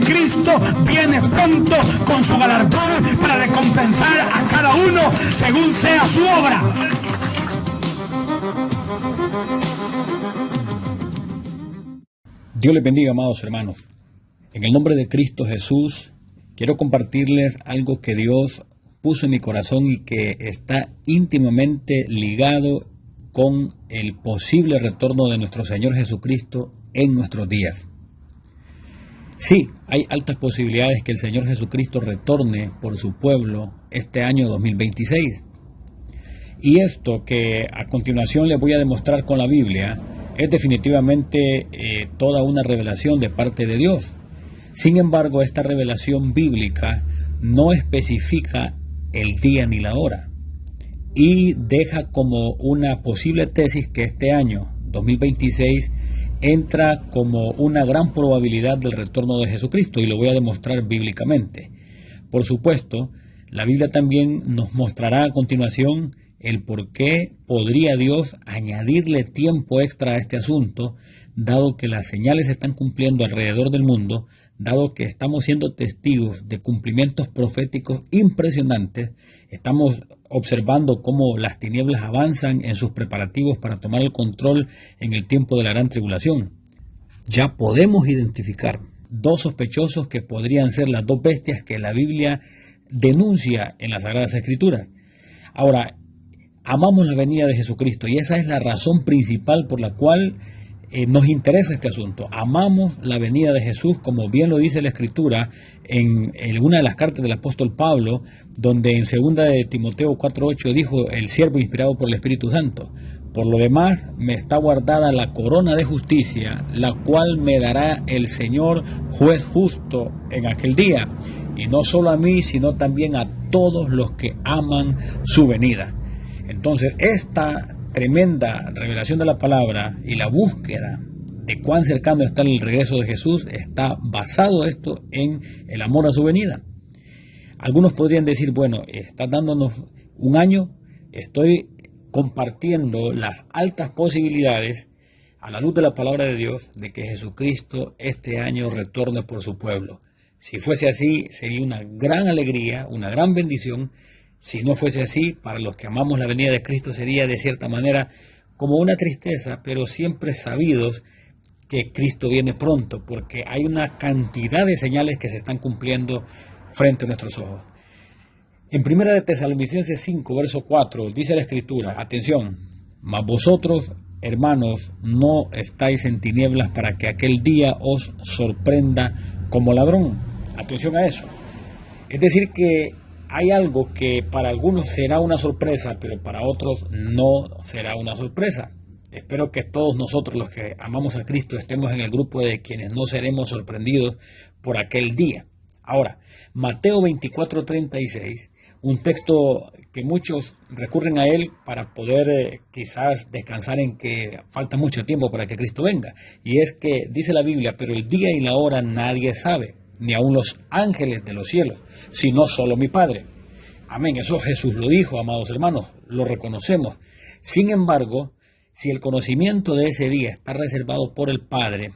Cristo viene pronto con su galardón para recompensar a cada uno según sea su obra. Dios les bendiga, amados hermanos. En el nombre de Cristo Jesús, quiero compartirles algo que Dios puso en mi corazón y que está íntimamente ligado con el posible retorno de nuestro Señor Jesucristo en nuestros días. Sí, hay altas posibilidades que el Señor Jesucristo retorne por su pueblo este año 2026. Y esto que a continuación les voy a demostrar con la Biblia es definitivamente toda una revelación de parte de Dios. Sin embargo, esta revelación bíblica no especifica el día ni la hora y deja como una posible tesis que este año 2026 entra como una gran probabilidad del retorno de Jesucristo, y lo voy a demostrar bíblicamente. Por supuesto, la Biblia también nos mostrará a continuación el por qué podría Dios añadirle tiempo extra a este asunto, dado que las señales se están cumpliendo alrededor del mundo, dado que estamos siendo testigos de cumplimientos proféticos impresionantes. Estamos observando cómo las tinieblas avanzan en sus preparativos para tomar el control en el tiempo de la gran tribulación. Ya podemos identificar dos sospechosos que podrían ser las dos bestias que la Biblia denuncia en las Sagradas Escrituras. Ahora, amamos la venida de Jesucristo y esa es la razón principal por la cual nos interesa este asunto. Amamos la venida de Jesús, como bien lo dice la Escritura en una de las cartas del apóstol Pablo, donde en 2 de Timoteo 4:8 dijo el siervo inspirado por el Espíritu Santo: por lo demás me está guardada la corona de justicia, la cual me dará el Señor juez justo en aquel día, y no solo a mí, sino también a todos los que aman su venida. Entonces, esta tremenda revelación de la palabra y la búsqueda de cuán cercano está el regreso de Jesús está basado esto en el amor a su venida. Algunos podrían decir, bueno, está dándonos un año, estoy compartiendo las altas posibilidades a la luz de la palabra de Dios de que Jesucristo este año retorne por su pueblo. Si fuese así, sería una gran alegría, una gran bendición. Si no fuese así, para los que amamos la venida de Cristo sería de cierta manera como una tristeza, pero siempre sabidos que Cristo viene pronto, porque hay una cantidad de señales que se están cumpliendo frente a nuestros ojos. En 1 de Tesalonicenses 5, verso 4, dice la Escritura, atención: mas vosotros, hermanos, no estáis en tinieblas para que aquel día os sorprenda como ladrón. Atención a eso. Es decir que hay algo que para algunos será una sorpresa, pero para otros no será una sorpresa. Espero que todos nosotros, los que amamos a Cristo, estemos en el grupo de quienes no seremos sorprendidos por aquel día. Ahora, Mateo 24:36, un texto que muchos recurren a él para poder quizás descansar en que falta mucho tiempo para que Cristo venga. Y es que dice la Biblia, pero el día y la hora nadie sabe, ni aun los ángeles de los cielos, sino solo mi Padre. Amén, eso Jesús lo dijo, amados hermanos, lo reconocemos. Sin embargo, si el conocimiento de ese día está reservado por el Padre,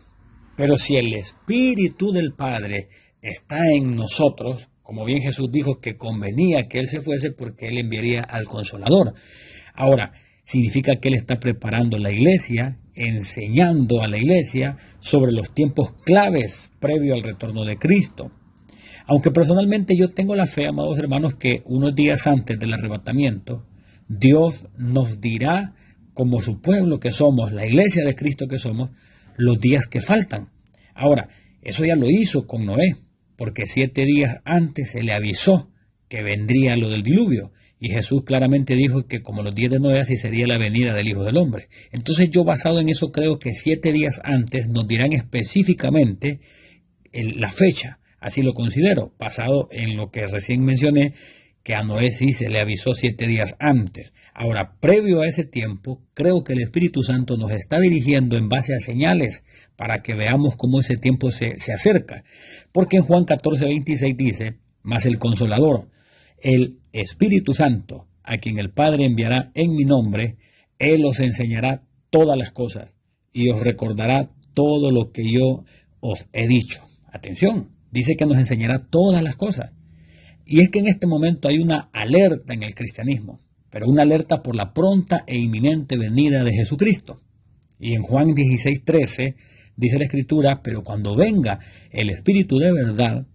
pero si el Espíritu del Padre está en nosotros, como bien Jesús dijo que convenía que Él se fuese porque Él enviaría al Consolador. Ahora, significa que Él está preparando la iglesia, enseñando a la iglesia sobre los tiempos claves previo al retorno de Cristo. Aunque personalmente yo tengo la fe, amados hermanos, que unos días antes del arrebatamiento, Dios nos dirá, como su pueblo que somos, la iglesia de Cristo que somos, los días que faltan. Ahora, eso ya lo hizo con Noé, porque 7 días antes se le avisó que vendría lo del diluvio. Y Jesús claramente dijo que como los días de Noé, así sería la venida del Hijo del Hombre. Entonces yo, basado en eso, creo que 7 días antes nos dirán específicamente la fecha. Así lo considero, basado en lo que recién mencioné, que a Noé sí se le avisó 7 días antes. Ahora, previo a ese tiempo, creo que el Espíritu Santo nos está dirigiendo en base a señales para que veamos cómo ese tiempo se acerca. Porque en Juan 14:26 dice, mas el Consolador, el Espíritu Santo, a quien el Padre enviará en mi nombre, Él os enseñará todas las cosas y os recordará todo lo que yo os he dicho. Atención, dice que nos enseñará todas las cosas. Y es que en este momento hay una alerta en el cristianismo, pero una alerta por la pronta e inminente venida de Jesucristo. Y en Juan 16:13 dice la Escritura, pero cuando venga el Espíritu de verdad,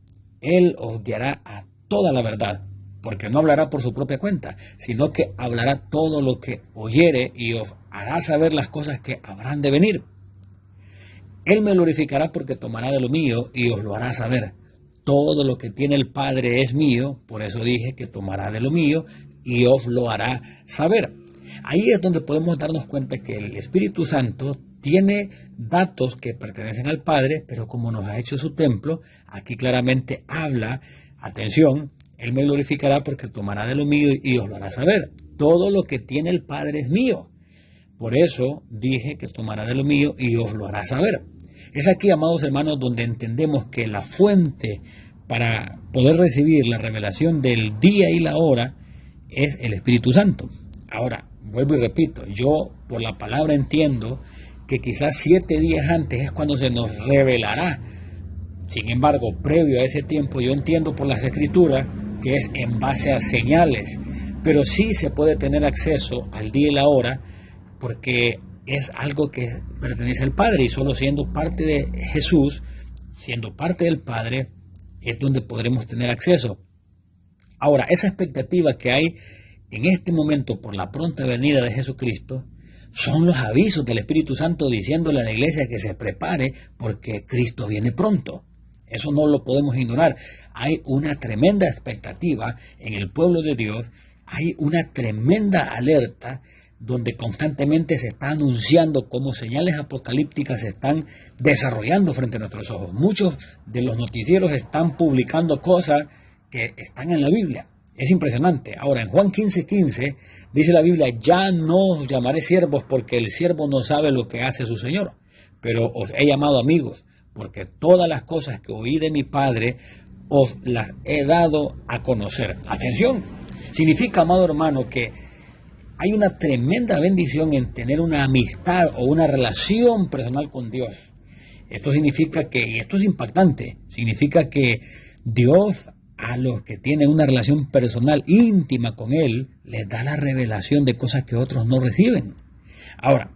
Él os guiará a toda la verdad, porque no hablará por su propia cuenta, sino que hablará todo lo que oyere y os hará saber las cosas que habrán de venir. Él me glorificará porque tomará de lo mío y os lo hará saber. Todo lo que tiene el Padre es mío, por eso dije que tomará de lo mío y os lo hará saber. Ahí es donde podemos darnos cuenta que el Espíritu Santo tiene datos que pertenecen al Padre, pero como nos ha hecho su templo, aquí claramente habla, atención, Él me glorificará porque tomará de lo mío y os lo hará saber. Todo lo que tiene el Padre es mío. Por eso dije que tomará de lo mío y os lo hará saber. Es aquí, amados hermanos, donde entendemos que la fuente para poder recibir la revelación del día y la hora es el Espíritu Santo. Ahora, vuelvo y repito, yo por la palabra entiendo que quizás 7 días antes es cuando se nos revelará. Sin embargo, previo a ese tiempo, yo entiendo por las Escrituras que es en base a señales, pero sí se puede tener acceso al día y la hora porque es algo que pertenece al Padre y solo siendo parte de Jesús, siendo parte del Padre, es donde podremos tener acceso. Ahora, esa expectativa que hay en este momento por la pronta venida de Jesucristo son los avisos del Espíritu Santo diciéndole a la iglesia que se prepare porque Cristo viene pronto. Eso no lo podemos ignorar. Hay una tremenda expectativa en el pueblo de Dios, hay una tremenda alerta donde constantemente se está anunciando cómo señales apocalípticas se están desarrollando frente a nuestros ojos. Muchos de los noticieros están publicando cosas que están en la Biblia. Es impresionante. Ahora, en Juan 15:15 dice la Biblia, ya no os llamaré siervos porque el siervo no sabe lo que hace su Señor, pero os he llamado amigos, porque todas las cosas que oí de mi Padre os las he dado a conocer. Atención, significa, amado hermano, que hay una tremenda bendición en tener una amistad o una relación personal con Dios. Esto significa que, y esto es impactante, significa que Dios a los que tienen una relación personal íntima con Él, les da la revelación de cosas que otros no reciben. Ahora,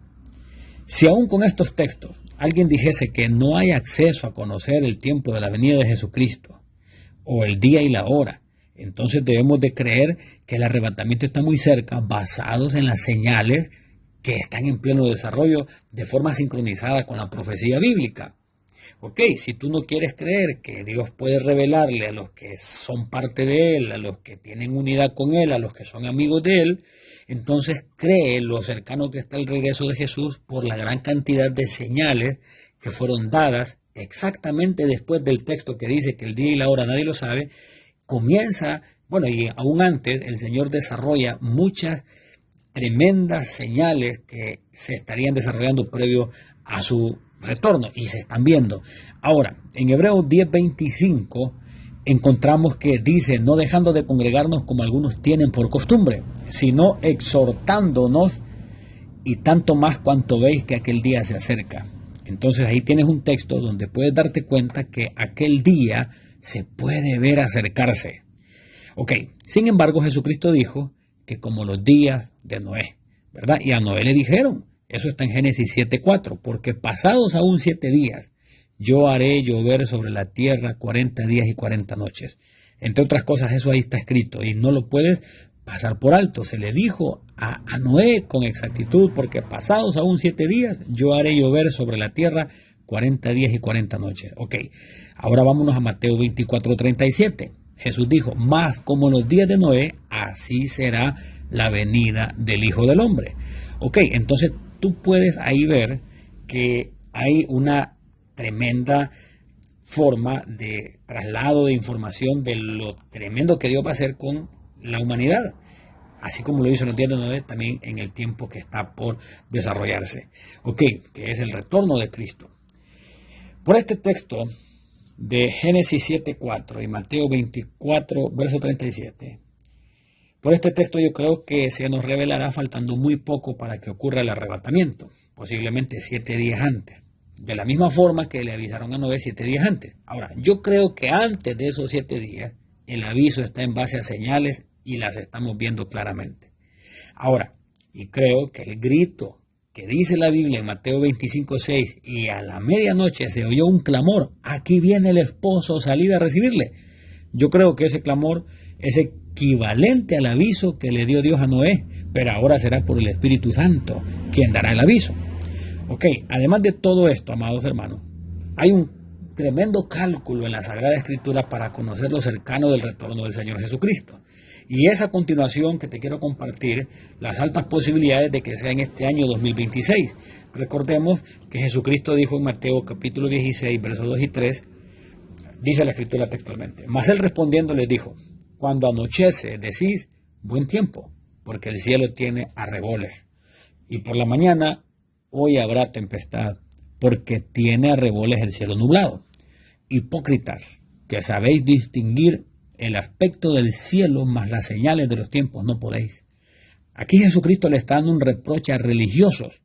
si aún con estos textos alguien dijese que no hay acceso a conocer el tiempo de la venida de Jesucristo, o el día y la hora, entonces debemos de creer que el arrebatamiento está muy cerca, basados en las señales que están en pleno desarrollo de forma sincronizada con la profecía bíblica. Ok, si tú no quieres creer que Dios puede revelarle a los que son parte de Él, a los que tienen unidad con Él, a los que son amigos de Él, entonces cree lo cercano que está el regreso de Jesús por la gran cantidad de señales que fueron dadas exactamente después del texto que dice que el día y la hora nadie lo sabe. Comienza, bueno, y aún antes el Señor desarrolla muchas tremendas señales que se estarían desarrollando previo a su retorno y se están viendo. Ahora, en Hebreos 10:25 encontramos que dice, no dejando de congregarnos como algunos tienen por costumbre, sino exhortándonos y tanto más cuanto veis que aquel día se acerca. Entonces ahí tienes un texto donde puedes darte cuenta que aquel día se puede ver acercarse. Ok, sin embargo Jesucristo dijo que como los días de Noé, ¿verdad? Y a Noé le dijeron, eso está en Génesis 7:4, porque pasados aún 7 días, yo haré llover sobre la tierra 40 días y 40 noches. Entre otras cosas, eso ahí está escrito y no lo puedes pasar por alto. Se le dijo a Noé con exactitud, porque pasados aún 7 días, yo haré llover sobre la tierra 40 días y 40 noches. Ok, ahora vámonos a Mateo 24:37. Jesús dijo, más como en los días de Noé, así será la venida del Hijo del Hombre. Ok, entonces tú puedes ahí ver que hay una tremenda forma de traslado de información de lo tremendo que Dios va a hacer con la humanidad, así como lo hizo en los días de Noé, también en el tiempo que está por desarrollarse. Ok, que es el retorno de Cristo. Por este texto de Génesis 7:4 y Mateo 24, verso 37, por este texto yo creo que se nos revelará faltando muy poco para que ocurra el arrebatamiento, posiblemente 7 días antes. de la misma forma que le avisaron a Noé 7 días antes. Ahora, yo creo que antes de esos 7 días, el aviso está en base a señales y las estamos viendo claramente. Ahora, y creo que el grito que dice la Biblia en Mateo 25:6, y a la medianoche se oyó un clamor, aquí viene el esposo, salid a recibirle. Yo creo que ese clamor es equivalente al aviso que le dio Dios a Noé, pero ahora será por el Espíritu Santo quien dará el aviso. Ok, además de todo esto, amados hermanos, hay un tremendo cálculo en la Sagrada Escritura para conocer lo cercano del retorno del Señor Jesucristo. Y es a continuación que te quiero compartir las altas posibilidades de que sea en este año 2026. Recordemos que Jesucristo dijo en Mateo capítulo 16, versos 2 y 3, dice la Escritura textualmente: mas él respondiendo les dijo, cuando anochece decís, buen tiempo, porque el cielo tiene arreboles. Y por la mañana, hoy habrá tempestad, porque tiene arreboles el cielo nublado. Hipócritas, que sabéis distinguir el aspecto del cielo, mas las señales de los tiempos no podéis. Aquí Jesucristo le está dando un reproche a religiosos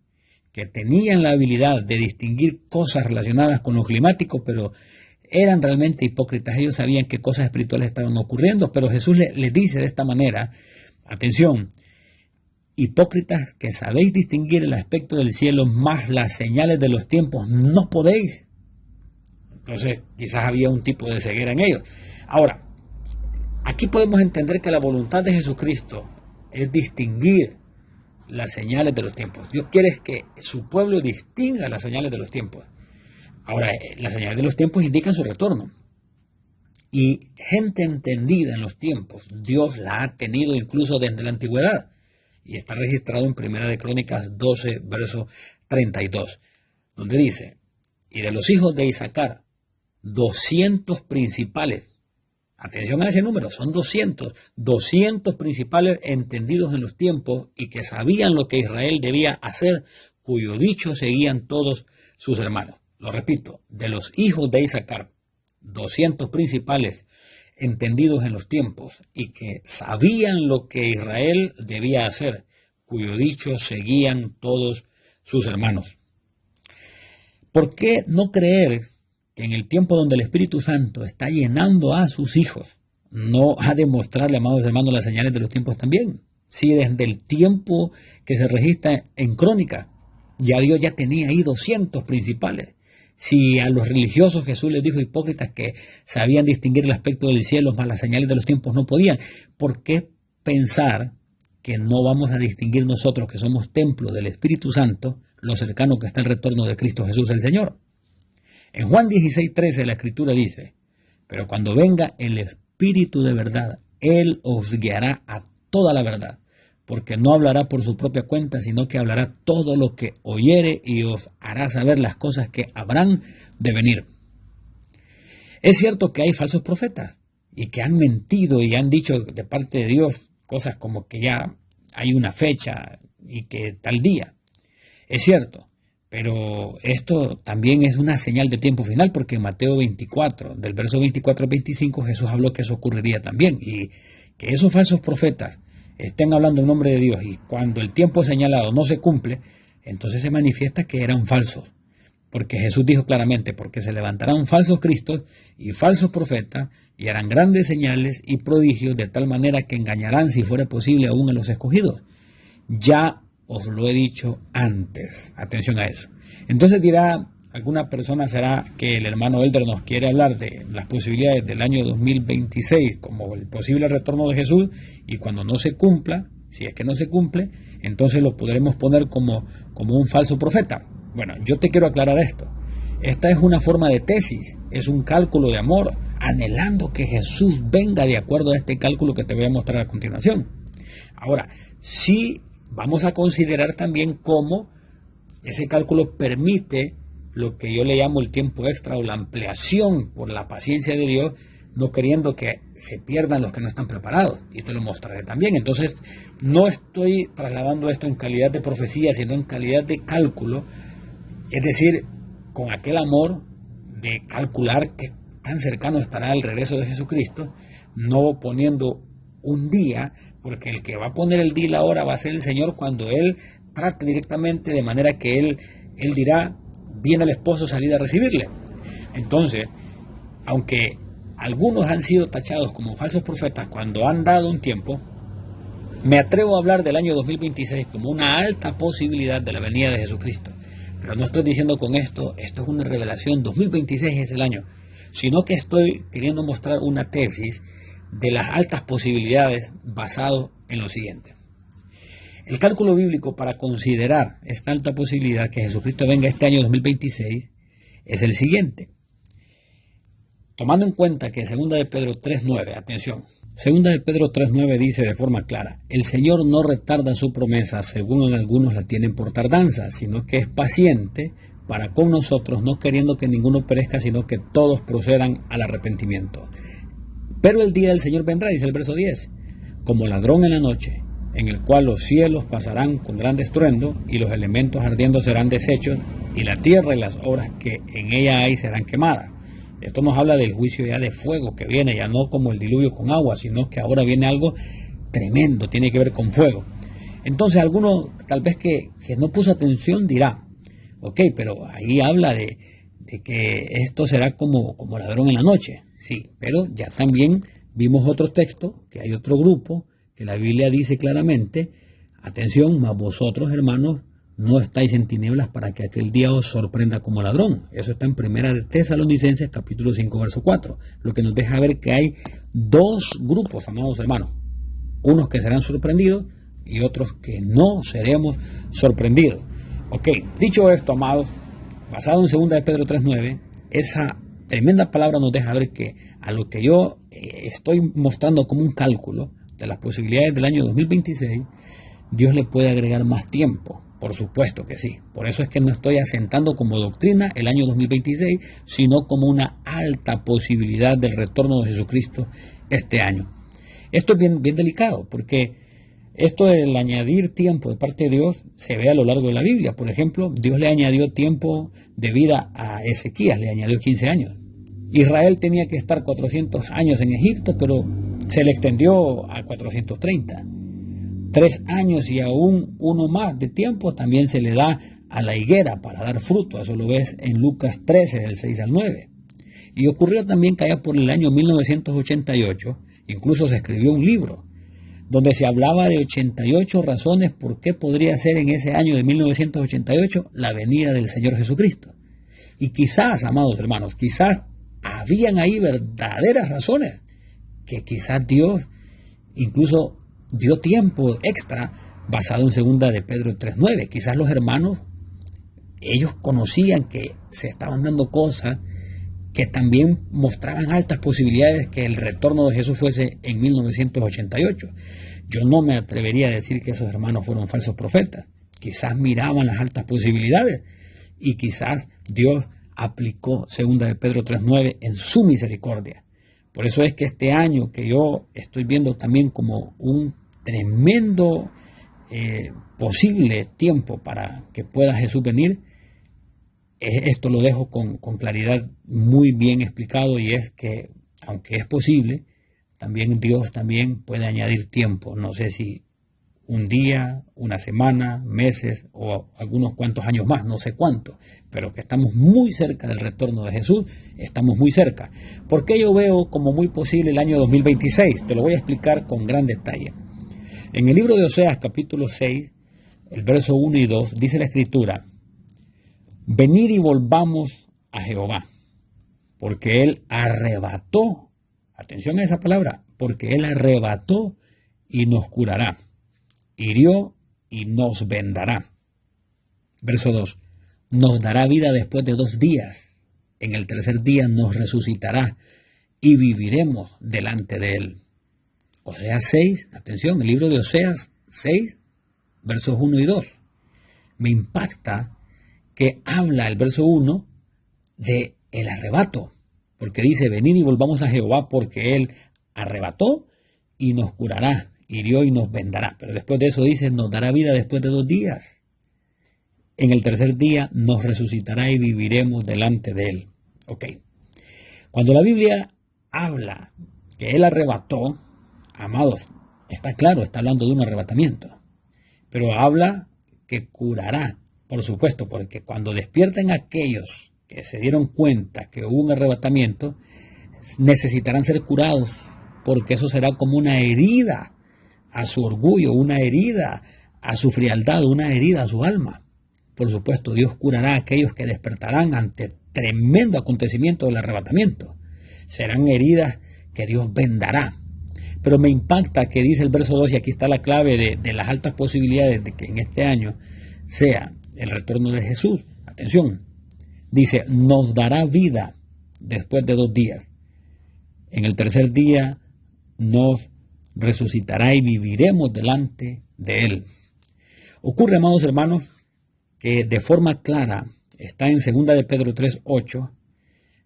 que tenían la habilidad de distinguir cosas relacionadas con lo climático, pero eran realmente hipócritas. Ellos sabían qué cosas espirituales estaban ocurriendo, pero Jesús les dice de esta manera, atención, hipócritas que sabéis distinguir el aspecto del cielo, mas las señales de los tiempos no podéis. Entonces quizás había un tipo de ceguera en ellos. Ahora, aquí podemos entender que la voluntad de Jesucristo es distinguir las señales de los tiempos. Dios quiere que su pueblo distinga las señales de los tiempos. Ahora, las señales de los tiempos indican su retorno. Y gente entendida en los tiempos, Dios la ha tenido incluso desde la antigüedad. Y está registrado en Primera de Crónicas 12, verso 32, donde dice, y de los hijos de Isacar, 200 principales. Atención a ese número, son 200 principales entendidos en los tiempos y que sabían lo que Israel debía hacer, cuyo dicho seguían todos sus hermanos. Lo repito, de los hijos de Isacar, 200 principales entendidos en los tiempos y que sabían lo que Israel debía hacer, cuyo dicho seguían todos sus hermanos. ¿Por qué no creer que en el tiempo donde el Espíritu Santo está llenando a sus hijos, no ha de mostrarle, amados hermanos, las señales de los tiempos también? Si desde el tiempo que se registra en Crónica, ya Dios ya tenía ahí 200 principales. Si a los religiosos Jesús les dijo hipócritas que sabían distinguir el aspecto del cielo, mas las señales de los tiempos no podían, ¿por qué pensar que no vamos a distinguir nosotros, que somos templo del Espíritu Santo, lo cercano que está el retorno de Cristo Jesús el Señor? En Juan 16:13 la Escritura dice, pero cuando venga el Espíritu de verdad, Él os guiará a toda la verdad, porque no hablará por su propia cuenta, sino que hablará todo lo que oyere y os hará saber las cosas que habrán de venir. Es cierto que hay falsos profetas y que han mentido y han dicho de parte de Dios cosas como que ya hay una fecha y que tal día. Es cierto, pero esto también es una señal de tiempo final, porque en Mateo 24, del verso 24 al 25, Jesús habló que eso ocurriría también y que esos falsos profetas estén hablando en nombre de Dios y cuando el tiempo señalado no se cumple, entonces se manifiesta que eran falsos. Porque Jesús dijo claramente, porque se levantarán falsos cristos y falsos profetas y harán grandes señales y prodigios de tal manera que engañarán, si fuera posible, aún a los escogidos. Ya os lo he dicho antes. Atención a eso. Entonces dirá alguna persona, será que el hermano Elder nos quiere hablar de las posibilidades del año 2026 como el posible retorno de Jesús, y cuando no se cumpla, si es que no se cumple, entonces lo podremos poner como un falso profeta. Bueno, yo te quiero aclarar esto. Esta es una forma de tesis, es un cálculo de amor, anhelando que Jesús venga de acuerdo a este cálculo que te voy a mostrar a continuación. Ahora, sí vamos a considerar también cómo ese cálculo permite lo que yo le llamo el tiempo extra o la ampliación por la paciencia de Dios, no queriendo que se pierdan los que no están preparados, y te lo mostraré también. Entonces, no estoy trasladando esto en calidad de profecía, sino en calidad de cálculo, es decir, con aquel amor de calcular que tan cercano estará el regreso de Jesucristo, no poniendo un día, porque el que va a poner el día y la hora va a ser el Señor cuando Él trate directamente, de manera que Él dirá, viene el esposo a salir a recibirle. Entonces, aunque algunos han sido tachados como falsos profetas cuando han dado un tiempo, me atrevo a hablar del año 2026 como una alta posibilidad de la venida de Jesucristo. Pero no estoy diciendo con esto es una revelación, 2026 es el año, sino que estoy queriendo mostrar una tesis de las altas posibilidades basado en lo siguiente. El cálculo bíblico para considerar esta alta posibilidad que Jesucristo venga este año 2026 es el siguiente. Tomando en cuenta que 2 de Pedro 3.9, atención, 2 de Pedro 3.9 dice de forma clara: el Señor no retarda su promesa, según algunos la tienen por tardanza, sino que es paciente para con nosotros, no queriendo que ninguno perezca, sino que todos procedan al arrepentimiento. Pero el día del Señor vendrá, dice el verso 10, como ladrón en la noche, en el cual los cielos pasarán con gran estruendo, y los elementos ardiendo serán deshechos, y la tierra y las obras que en ella hay serán quemadas. Esto nos habla del juicio ya de fuego que viene, ya no como el diluvio con agua, sino que ahora viene algo tremendo, tiene que ver con fuego. Entonces alguno tal vez que no puso atención dirá, ok, pero ahí habla de que esto será como ladrón en la noche. Sí, pero ya también vimos otro texto, que hay otro grupo, que la Biblia dice claramente, atención, mas vosotros, hermanos, no estáis en tinieblas para que aquel día os sorprenda como ladrón. Eso está en 1 de Tesalonicenses, capítulo 5, verso 4. Lo que nos deja ver que hay dos grupos, amados hermanos. Unos que serán sorprendidos y otros que no seremos sorprendidos. Ok, dicho esto, amados, basado en 2 de Pedro 3.9, esa tremenda palabra nos deja ver que a lo que yo estoy mostrando como un cálculo de las posibilidades del año 2026, Dios le puede agregar más tiempo. Por supuesto que sí. Por eso es que no estoy asentando como doctrina el año 2026, sino como una alta posibilidad del retorno de Jesucristo este año. Esto es bien delicado, porque esto del añadir tiempo de parte de Dios se ve a lo largo de la Biblia. Por ejemplo, Dios le añadió tiempo de vida a Ezequías, le añadió 15 años. Israel tenía que estar 400 años en Egipto, pero se le extendió a 430. 3 años y aún uno más de tiempo también se le da a la higuera para dar fruto. Eso lo ves en Lucas 13, del 6 al 9. Y ocurrió también que allá por el año 1988, incluso se escribió un libro, donde se hablaba de 88 razones por qué podría ser en ese año de 1988 la venida del Señor Jesucristo. Y quizás, amados hermanos, quizás habían ahí verdaderas razones, que quizás Dios incluso dio tiempo extra basado en 2 de Pedro 3.9. Quizás los hermanos, ellos conocían que se estaban dando cosas que también mostraban altas posibilidades que el retorno de Jesús fuese en 1988. Yo no me atrevería a decir que esos hermanos fueron falsos profetas. Quizás miraban las altas posibilidades y quizás Dios aplicó 2 de Pedro 3.9 en su misericordia. Por eso es que este año que yo estoy viendo también como un tremendo posible tiempo para que pueda Jesús venir, esto lo dejo con claridad muy bien explicado, y es que aunque es posible, también Dios también puede añadir tiempo. No sé si un día, una semana, meses o algunos cuantos años más, no sé cuánto, pero que estamos muy cerca del retorno de Jesús, estamos muy cerca. ¿Por qué yo veo como muy posible el año 2026? Te lo voy a explicar con gran detalle. En el libro de Oseas, capítulo 6, el verso 1 y 2, dice la Escritura: venid y volvamos a Jehová, porque Él arrebató, atención a esa palabra, porque Él arrebató y nos curará, hirió y nos vendará. Verso 2, nos dará vida después de 2 días, en el tercer día nos resucitará y viviremos delante de Él. Oseas 6, atención, el libro de Oseas 6, versos 1 y 2. Me impacta que habla el verso 1 de el arrebato, porque dice: venid y volvamos a Jehová, porque Él arrebató y nos curará, hirió y nos vendará. Pero después de eso dice: nos dará vida después de 2 días. En el tercer día nos resucitará y viviremos delante de Él. Ok. Cuando la Biblia habla que Él arrebató, amados, está claro, está hablando de un arrebatamiento. Pero habla que curará. Por supuesto, porque cuando despierten aquellos que se dieron cuenta que hubo un arrebatamiento, necesitarán ser curados, porque eso será como una herida a su orgullo, una herida a su frialdad, una herida a su alma. Por supuesto, Dios curará a aquellos que despertarán ante tremendo acontecimiento del arrebatamiento. Serán heridas que Dios vendará. Pero me impacta que dice el verso 2, y aquí está la clave de las altas posibilidades de que en este año sea el retorno de Jesús. Atención, dice, nos dará vida después de 2 días. En el tercer día nos resucitará y viviremos delante de Él. Ocurre, amados hermanos, que de forma clara está en 2 de Pedro 3:8,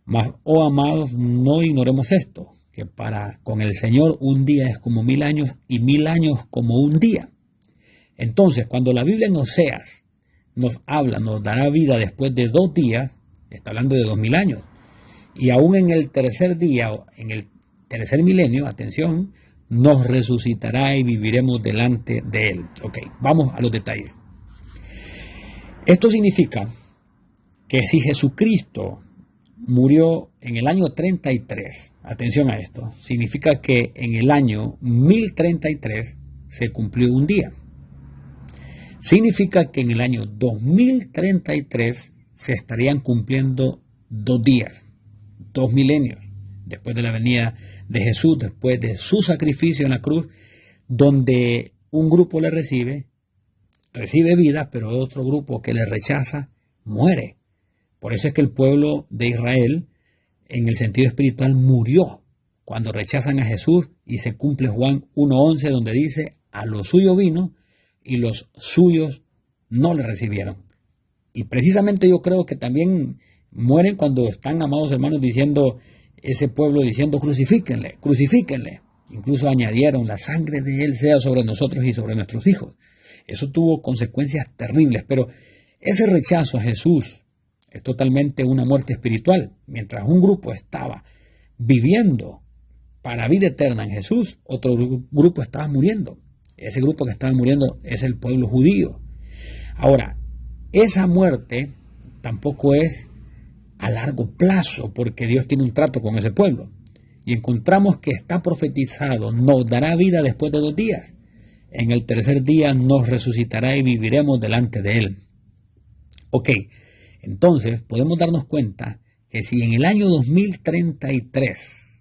mas, oh amados, no ignoremos esto, que para con el Señor un día es como 1000 años y 1000 años como un día. Entonces, cuando la Biblia en Oseas nos habla, nos dará vida después de 2 días, está hablando de 2000 años. Y aún en el tercer día, en el tercer milenio, atención, nos resucitará y viviremos delante de Él. Ok, vamos a los detalles. Esto significa que si Jesucristo murió en el año 33, atención a esto, significa que en el año 1033 se cumplió un día. Significa que en el año 2033 se estarían cumpliendo 2 días, 2 milenios, después de la venida de Jesús, después de su sacrificio en la cruz, donde un grupo le recibe vida, pero otro grupo que le rechaza, muere. Por eso es que el pueblo de Israel, en el sentido espiritual, murió cuando rechazan a Jesús, y se cumple Juan 1:11, donde dice, a lo suyo vino y los suyos no le recibieron. Y precisamente yo creo que también mueren cuando están, amados hermanos, diciendo, ese pueblo diciendo, crucifíquenle, crucifíquenle. Incluso añadieron, la sangre de él sea sobre nosotros y sobre nuestros hijos. Eso tuvo consecuencias terribles, pero ese rechazo a Jesús es totalmente una muerte espiritual. Mientras un grupo estaba viviendo para vida eterna en Jesús, otro grupo estaba muriendo. Ese grupo que estaba muriendo es el pueblo judío. Ahora, esa muerte tampoco es a largo plazo, porque Dios tiene un trato con ese pueblo. Y encontramos que está profetizado, nos dará vida después de 2 días. En el tercer día nos resucitará y viviremos delante de Él. Ok, entonces podemos darnos cuenta que si en el año 2033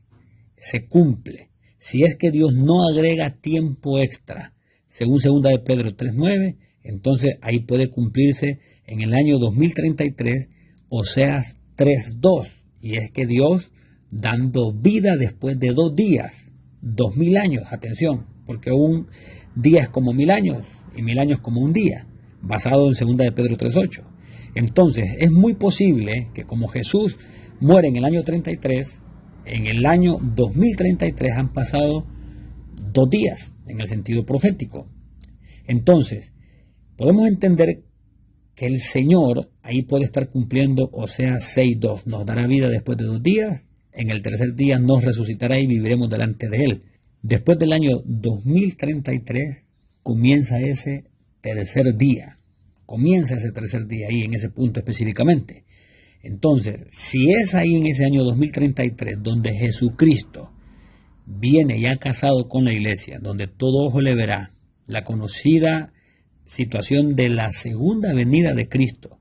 se cumple, si es que Dios no agrega tiempo extra, según 2 de Pedro 3:9, entonces ahí puede cumplirse en el año 2033, Oseas 3:2, y es que Dios dando vida después de 2 días, 2000 años, atención, porque un día es como 1000 años y 1000 años como un día, basado en 2 de Pedro 3:8. Entonces es muy posible que como Jesús muere en el año 33, en el año 2033 han pasado 2 días en el sentido profético. Entonces podemos entender que el Señor ahí puede estar cumpliendo Oseas 6:2, nos dará vida después de 2 días, en el tercer día nos resucitará y viviremos delante de Él. Después del año 2033 comienza ese tercer día, ahí en ese punto específicamente. Entonces, si es ahí en ese año 2033 donde Jesucristo viene ya casado con la iglesia, donde todo ojo le verá, la conocida situación de la segunda venida de Cristo,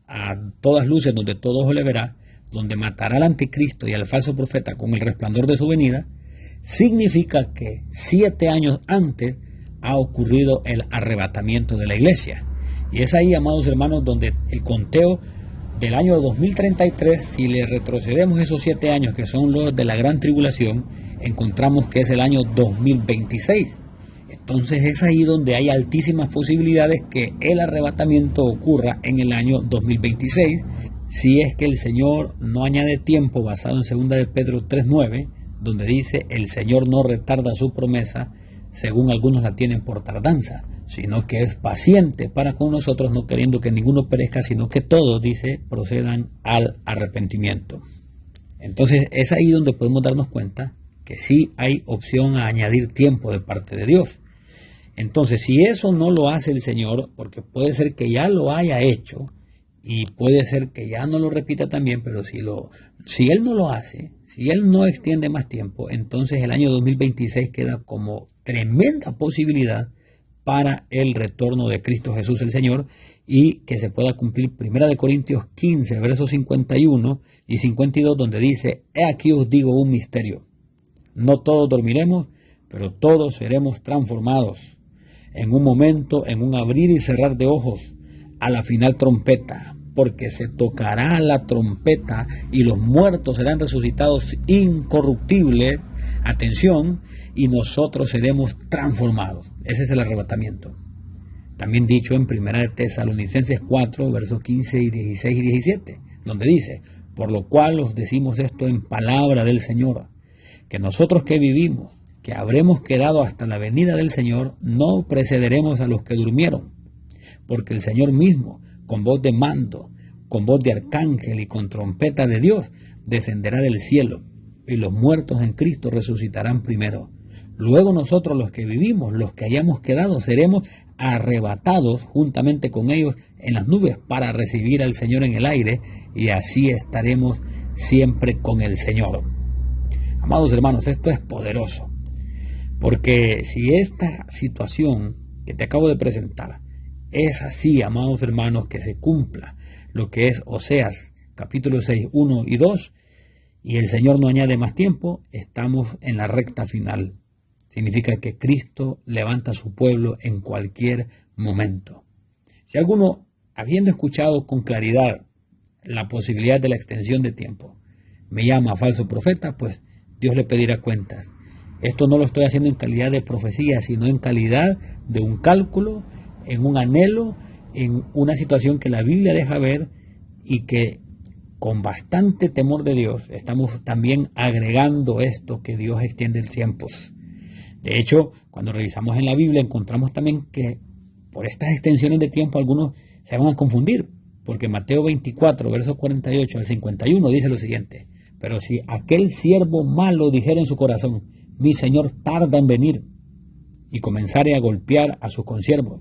a todas luces donde todo ojo le verá, donde matará al anticristo y al falso profeta con el resplandor de su venida, significa que 7 años antes ha ocurrido el arrebatamiento de la iglesia. Y es ahí, amados hermanos, donde el conteo del año 2033, si le retrocedemos esos 7 años que son los de la gran tribulación, encontramos que es el año 2026. Entonces es ahí donde hay altísimas posibilidades que el arrebatamiento ocurra en el año 2026, si es que el Señor no añade tiempo, basado en 2 de Pedro 3:9, donde dice, el Señor no retarda su promesa, según algunos la tienen por tardanza, sino que es paciente para con nosotros, no queriendo que ninguno perezca, sino que todos, dice, procedan al arrepentimiento. Entonces es ahí donde podemos darnos cuenta que sí hay opción a añadir tiempo de parte de Dios. Entonces, si eso no lo hace el Señor, porque puede ser que ya lo haya hecho, y puede ser que ya no lo repita también, pero si Él no lo hace, si Él no extiende más tiempo, entonces el año 2026 queda como tremenda posibilidad para el retorno de Cristo Jesús el Señor, y que se pueda cumplir 1 Corintios 15, versos 51 y 52, donde dice: he aquí os digo un misterio, no todos dormiremos, pero todos seremos transformados en un momento, en un abrir y cerrar de ojos, a la final trompeta, porque se tocará la trompeta y los muertos serán resucitados incorruptibles, atención, y nosotros seremos transformados. Ese es el arrebatamiento. También dicho en 1 Tesalonicenses 4, versos 15 y 16 y 17, donde dice: por lo cual os decimos esto en palabra del Señor, que nosotros que vivimos, que habremos quedado hasta la venida del Señor, no precederemos a los que durmieron, porque el Señor mismo, con voz de mando, con voz de arcángel y con trompeta de Dios, descenderá del cielo, y los muertos en Cristo resucitarán primero. Luego nosotros, los que vivimos, los que hayamos quedado, seremos arrebatados juntamente con ellos en las nubes para recibir al Señor en el aire, y así estaremos siempre con el Señor. Amados hermanos, esto es poderoso, porque si esta situación que te acabo de presentar es así, amados hermanos, que se cumpla lo que es Oseas capítulo 6, 1 y 2, y el Señor no añade más tiempo, estamos en la recta final. Significa que Cristo levanta a su pueblo en cualquier momento. Si alguno, habiendo escuchado con claridad la posibilidad de la extensión de tiempo, me llama falso profeta, pues Dios le pedirá cuentas. Esto no lo estoy haciendo en calidad de profecía, sino en calidad de un cálculo, en un anhelo, en una situación que la Biblia deja ver, y que con bastante temor de Dios estamos también agregando esto, que Dios extiende el tiempo. De hecho, cuando revisamos en la Biblia encontramos también que por estas extensiones de tiempo algunos se van a confundir, porque Mateo 24, versos 48 al 51 dice lo siguiente: pero si aquel siervo malo dijera en su corazón: mi Señor tarda en venir, y comenzare a golpear a sus consiervos,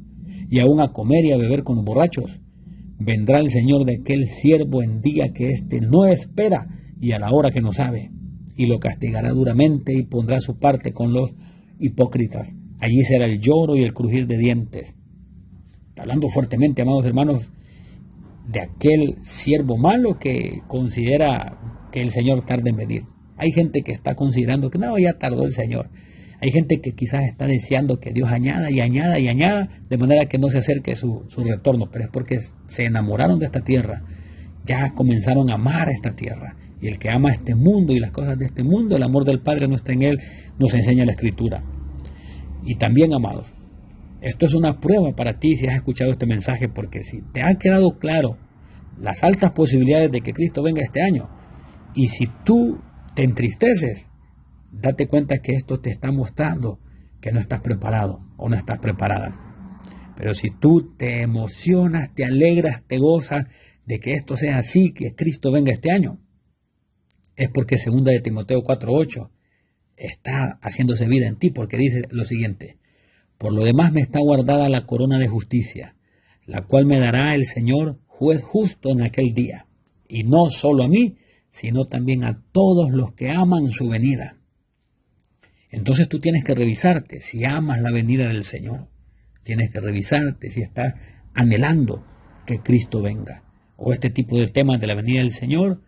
y aún a comer y a beber con los borrachos, vendrá el Señor de aquel siervo en día que éste no espera y a la hora que no sabe, y lo castigará duramente y pondrá su parte con los hipócritas. Allí será el lloro y el crujir de dientes. Está hablando fuertemente, amados hermanos, de aquel siervo malo que considera que el Señor tarda en venir. Hay gente que está considerando que no, ya tardó el Señor. Hay gente que quizás está deseando que Dios añada y añada y añada, de manera que no se acerque su retorno, pero es porque se enamoraron de esta tierra, ya comenzaron a amar esta tierra. Y el que ama este mundo y las cosas de este mundo, el amor del Padre no está en él, nos enseña la Escritura. Y también, amados, esto es una prueba para ti si has escuchado este mensaje, porque si te ha quedado claro las altas posibilidades de que Cristo venga este año, y si tú te entristeces, date cuenta que esto te está mostrando que no estás preparado o no estás preparada. Pero si tú te emocionas, te alegras, te gozas de que esto sea así, que Cristo venga este año, es porque 2 de Timoteo 4:8 está haciéndose vida en ti, porque dice lo siguiente: por lo demás me está guardada la corona de justicia, la cual me dará el Señor juez justo en aquel día, y no solo a mí, sino también a todos los que aman su venida. Entonces tú tienes que revisarte si amas la venida del Señor. Tienes que revisarte si estás anhelando que Cristo venga. O este tipo de temas de la venida del Señor,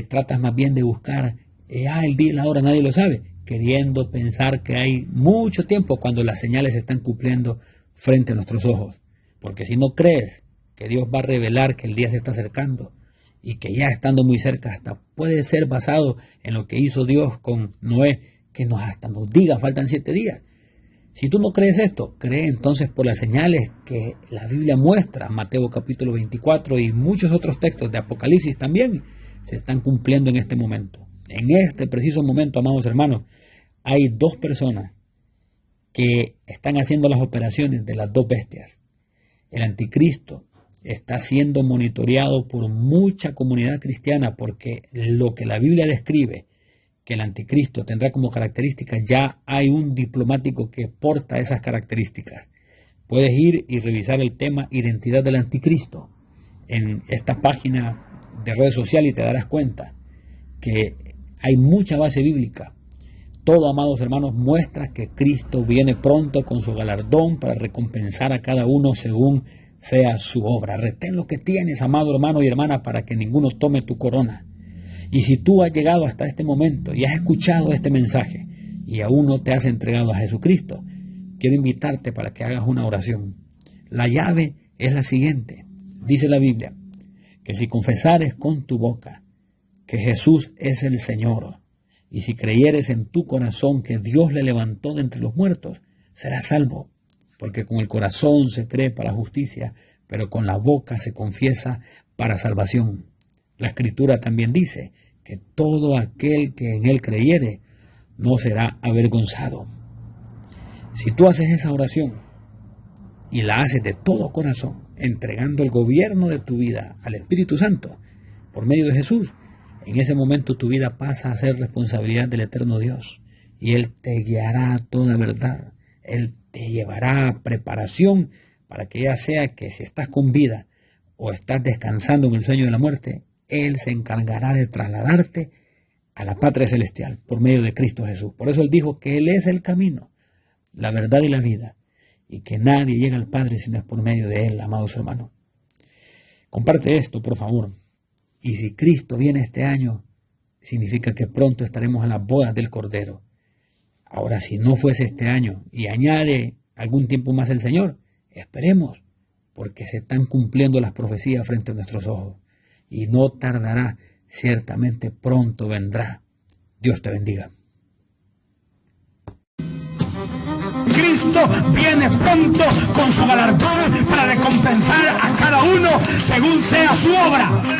tratas más bien de buscar, el día y la hora nadie lo sabe, queriendo pensar que hay mucho tiempo cuando las señales se están cumpliendo frente a nuestros ojos. Porque si no crees que Dios va a revelar que el día se está acercando, y que ya estando muy cerca, hasta puede ser basado en lo que hizo Dios con Noé, que hasta nos diga faltan 7 días. Si tú no crees esto, cree entonces por las señales que la Biblia muestra. Mateo capítulo 24 y muchos otros textos de Apocalipsis también se están cumpliendo en este momento. En este preciso momento, amados hermanos, hay 2 personas que están haciendo las operaciones de las 2 bestias. El anticristo está siendo monitoreado por mucha comunidad cristiana, porque lo que la Biblia describe, que el anticristo tendrá como características, ya hay un diplomático que porta esas características. Puedes ir y revisar el tema identidad del anticristo en esta página de redes sociales y te darás cuenta que hay mucha base bíblica. Todo, amados hermanos, muestra que Cristo viene pronto con su galardón para recompensar a cada uno según sea su obra. Retén lo que tienes, amado hermano y hermana, para que ninguno tome tu corona. Y si tú has llegado hasta este momento y has escuchado este mensaje y aún no te has entregado a Jesucristo, quiero invitarte para que hagas una oración. La llave es la siguiente. Dice la Biblia que si confesares con tu boca que Jesús es el Señor, y si creyeres en tu corazón que Dios le levantó de entre los muertos, serás salvo. Porque con el corazón se cree para justicia, pero con la boca se confiesa para salvación. La Escritura también dice que todo aquel que en Él creyere no será avergonzado. Si tú haces esa oración y la haces de todo corazón, entregando el gobierno de tu vida al Espíritu Santo por medio de Jesús, en ese momento tu vida pasa a ser responsabilidad del eterno Dios y Él te guiará a toda verdad. Él te llevará a preparación para que ya sea que si estás con vida o estás descansando en el sueño de la muerte, Él se encargará de trasladarte a la patria celestial por medio de Cristo Jesús. Por eso Él dijo que Él es el camino, la verdad y la vida, y que nadie llega al Padre si no es por medio de Él, amados hermanos. Comparte esto, por favor. Y si Cristo viene este año, significa que pronto estaremos en las bodas del Cordero. Ahora, si no fuese este año y añade algún tiempo más el Señor, esperemos, porque se están cumpliendo las profecías frente a nuestros ojos. Y no tardará, ciertamente pronto vendrá. Dios te bendiga. Cristo viene pronto con su galardón para recompensar a cada uno según sea su obra.